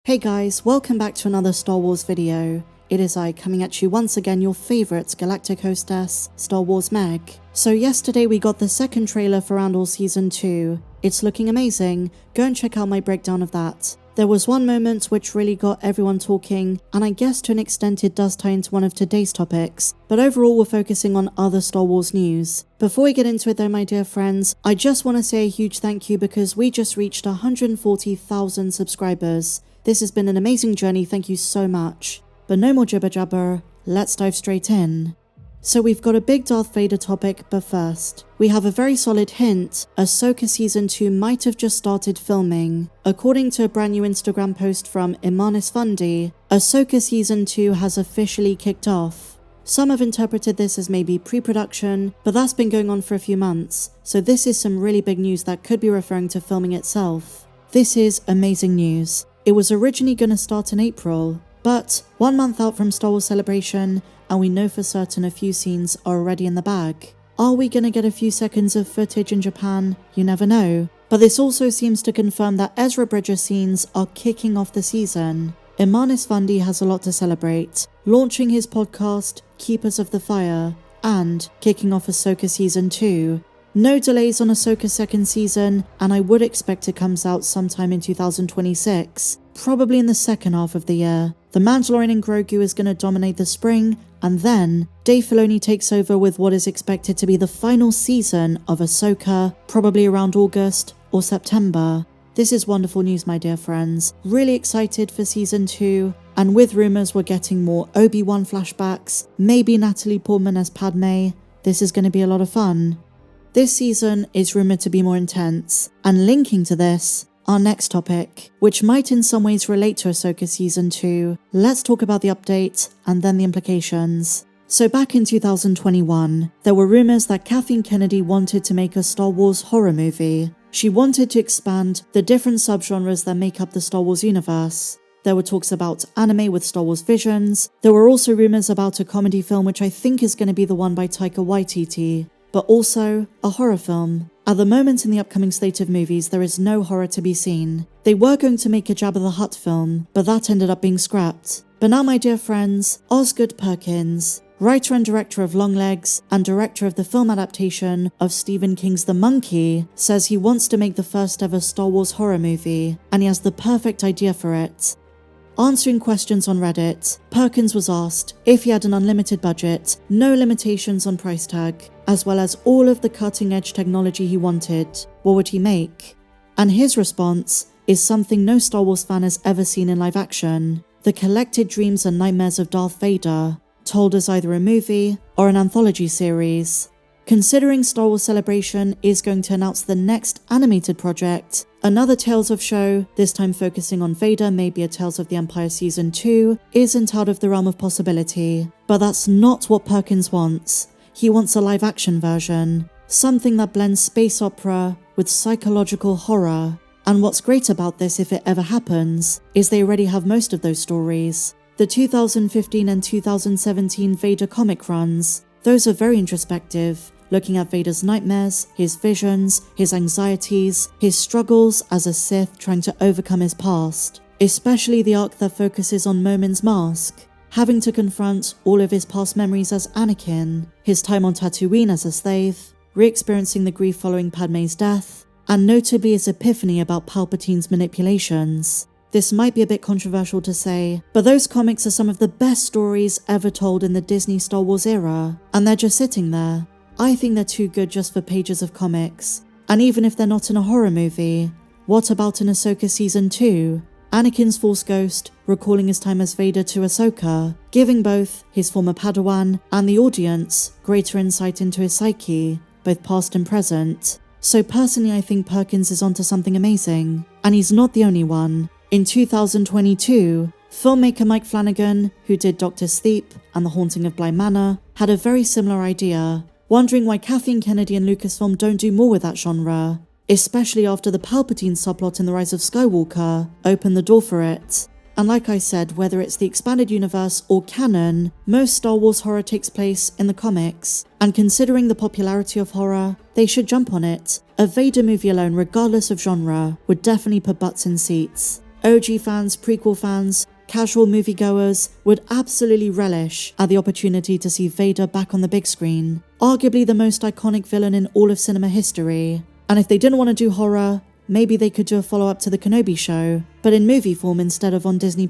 Hey guys, welcome back to another Star Wars video. It is I coming at you once again, your favourite galactic hostess, Star Wars Meg. So yesterday we got the second trailer for Andor Season 2. It's looking amazing, go and check out my breakdown of that. There was one moment which really got everyone talking, and I guess to an extent it does tie into one of today's topics, but overall we're focusing on other Star Wars news. Before we get into it though, my dear friends, I just want to say a huge thank you because we just reached 140,000 subscribers. This has been an amazing journey, thank you so much. But no more jibber jabber, let's dive straight in. So we've got a big Darth Vader topic, but first, we have a very solid hint. Ahsoka Season 2 might have just started filming. According to a brand new Instagram post from Eman Esfandi, Ahsoka Season 2 has officially kicked off. Some have interpreted this as maybe pre-production, but that's been going on for a few months, so this is some really big news that could be referring to filming itself. This is amazing news. It was originally going to start in April, but 1 month out from Star Wars Celebration, and we know for certain a few scenes are already in the bag. Are we going to get a few seconds of footage in Japan? You never know. But this also seems to confirm that Ezra Bridger scenes are kicking off the season. Eman Esfandi has a lot to celebrate, launching his podcast, Keepers of the Fire, and kicking off Ahsoka Season 2. No delays on Ahsoka's second season, and I would expect it comes out sometime in 2026, probably in the second half of the year. The Mandalorian and Grogu is going to dominate the spring, and then Dave Filoni takes over with what is expected to be the final season of Ahsoka, probably around August or September. This is wonderful news, my dear friends. Really excited for Season 2, and with rumours we're getting more Obi-Wan flashbacks, maybe Natalie Portman as Padme. This is going to be a lot of fun. This season is rumoured to be more intense, and linking to this, our next topic, which might in some ways relate to Ahsoka Season 2. Let's talk about the update and then the implications. So back in 2021, there were rumours that Kathleen Kennedy wanted to make a Star Wars horror movie. She wanted to expand the different subgenres that make up the Star Wars universe. There were talks about anime with Star Wars Visions. There were also rumours about a comedy film, which I think is going to be the one by Taika Waititi, but also a horror film. At the moment in the upcoming slate of movies, there is no horror to be seen. They were going to make a Jabba the Hutt film, but that ended up being scrapped. But now, my dear friends, Osgood Perkins, writer and director of Longlegs and director of the film adaptation of Stephen King's The Monkey, says he wants to make the first ever Star Wars horror movie, and he has the perfect idea for it. Answering questions on Reddit, Perkins was asked if he had an unlimited budget, no limitations on price tag, as well as all of the cutting-edge technology he wanted, what would he make? And his response is something no Star Wars fan has ever seen in live action: the collected dreams and nightmares of Darth Vader, told as either a movie or an anthology series. Considering Star Wars Celebration is going to announce the next animated project, another Tales of show, this time focusing on Vader, maybe a Tales of the Empire Season 2, isn't out of the realm of possibility. But that's not what Perkins wants. He wants a live-action version, something that blends space opera with psychological horror. And what's great about this, if it ever happens, is they already have most of those stories. The 2015 and 2017 Vader comic runs, those are very introspective, looking at Vader's nightmares, his visions, his anxieties, his struggles as a Sith trying to overcome his past, especially the arc that focuses on Momin's mask, having to confront all of his past memories as Anakin, his time on Tatooine as a slave, re-experiencing the grief following Padme's death, and notably his epiphany about Palpatine's manipulations. This might be a bit controversial to say, but those comics are some of the best stories ever told in the Disney Star Wars era, and they're just sitting there. I think they're too good just for pages of comics. And even if they're not in a horror movie, what about in Ahsoka Season 2? Anakin's Force Ghost recalling his time as Vader to Ahsoka, giving both his former Padawan and the audience greater insight into his psyche, both past and present. So personally, I think Perkins is onto something amazing. And he's not the only one. In 2022, filmmaker Mike Flanagan, who did Dr. Sleep and The Haunting of Bly Manor, had a very similar idea, wondering why Kathleen Kennedy and Lucasfilm don't do more with that genre, especially after the Palpatine subplot in The Rise of Skywalker opened the door for it. And like I said, whether it's the expanded universe or canon, most Star Wars horror takes place in the comics, and considering the popularity of horror, they should jump on it. A Vader movie alone, regardless of genre, would definitely put butts in seats. OG fans, prequel fans, casual moviegoers would absolutely relish at the opportunity to see Vader back on the big screen, arguably the most iconic villain in all of cinema history. And if they didn't want to do horror, maybe they could do a follow-up to the Kenobi show, but in movie form instead of on Disney+.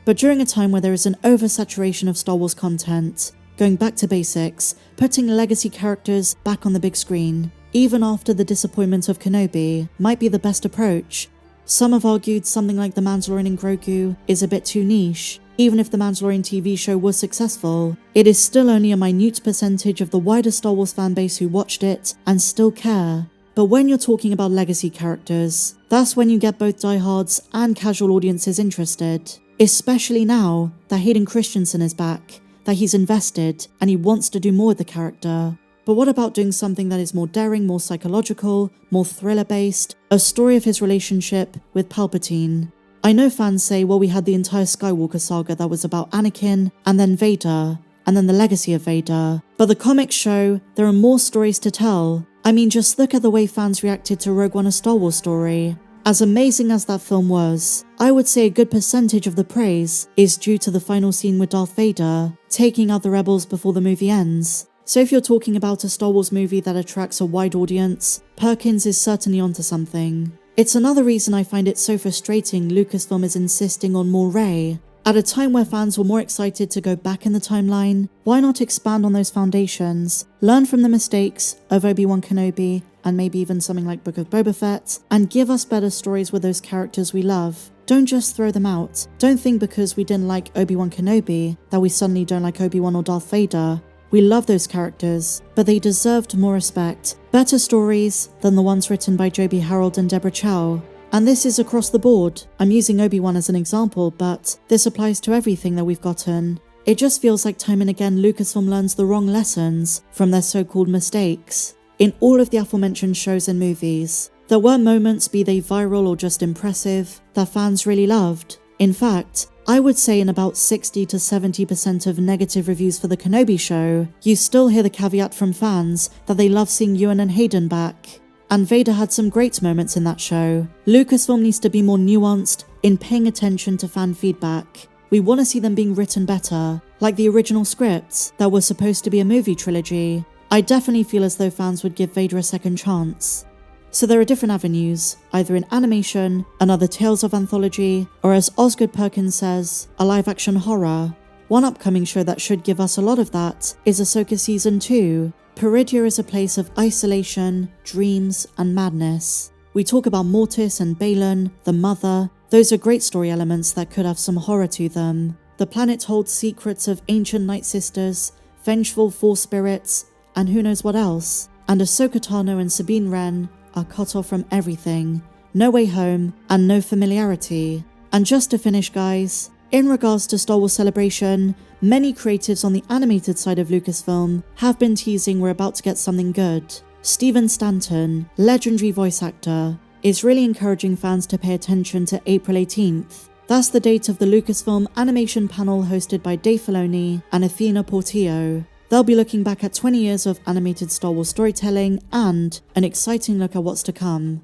But during a time where there is an oversaturation of Star Wars content, going back to basics, putting legacy characters back on the big screen, even after the disappointment of Kenobi, might be the best approach. Some have argued something like The Mandalorian and Grogu is a bit too niche. Even if the Mandalorian TV show was successful, it is still only a minute percentage of the wider Star Wars fanbase who watched it and still care. But when you're talking about legacy characters, that's when you get both diehards and casual audiences interested. Especially now that Hayden Christensen is back, that he's invested and he wants to do more with the character. But what about doing something that is more daring, more psychological, more thriller-based, a story of his relationship with Palpatine? I know fans say, well, we had the entire Skywalker saga that was about Anakin, and then Vader, and then the legacy of Vader. But the comics show there are more stories to tell. I mean, just look at the way fans reacted to Rogue One: A Star Wars Story. As amazing as that film was, I would say a good percentage of the praise is due to the final scene with Darth Vader, taking out the rebels before the movie ends. So if you're talking about a Star Wars movie that attracts a wide audience, Perkins is certainly onto something. It's another reason I find it so frustrating Lucasfilm is insisting on more Rey. At a time where fans were more excited to go back in the timeline, why not expand on those foundations, learn from the mistakes of Obi-Wan Kenobi, and maybe even something like Book of Boba Fett, and give us better stories with those characters we love. Don't just throw them out. Don't think because we didn't like Obi-Wan Kenobi that we suddenly don't like Obi-Wan or Darth Vader. We love those characters, but they deserved more respect. Better stories than the ones written by Joby Harold and Deborah Chow. And this is across the board. I'm using Obi-Wan as an example, but this applies to everything that we've gotten. It just feels like time and again Lucasfilm learns the wrong lessons from their so-called mistakes. In all of the aforementioned shows and movies, there were moments, be they viral or just impressive, that fans really loved. In fact, I would say in about 60 to 70% of negative reviews for the Kenobi show, you still hear the caveat from fans that they love seeing Ewan and Hayden back. And Vader had some great moments in that show. Lucasfilm needs to be more nuanced in paying attention to fan feedback. We want to see them being written better, like the original scripts that were supposed to be a movie trilogy. I definitely feel as though fans would give Vader a second chance. So there are different avenues, either in animation, another Tales of anthology, or as Osgood Perkins says, a live-action horror. One upcoming show that should give us a lot of that is Ahsoka Season 2. Peridea is a place of isolation, dreams, and madness. We talk about Mortis and Baylan, the Mother. Those are great story elements that could have some horror to them. The planet holds secrets of ancient Night Sisters, vengeful Force spirits, and who knows what else. And Ahsoka Tano and Sabine Wren are cut off from everything, no way home, and no familiarity. And just to finish, guys, in regards to Star Wars Celebration, many creatives on the animated side of Lucasfilm have been teasing we're about to get something good. Stephen Stanton, legendary voice actor, is really encouraging fans to pay attention to April 18th. That's the date of the Lucasfilm animation panel hosted by Dave Filoni and Athena Portillo. They'll be looking back at 20 years of animated Star Wars storytelling and an exciting look at what's to come.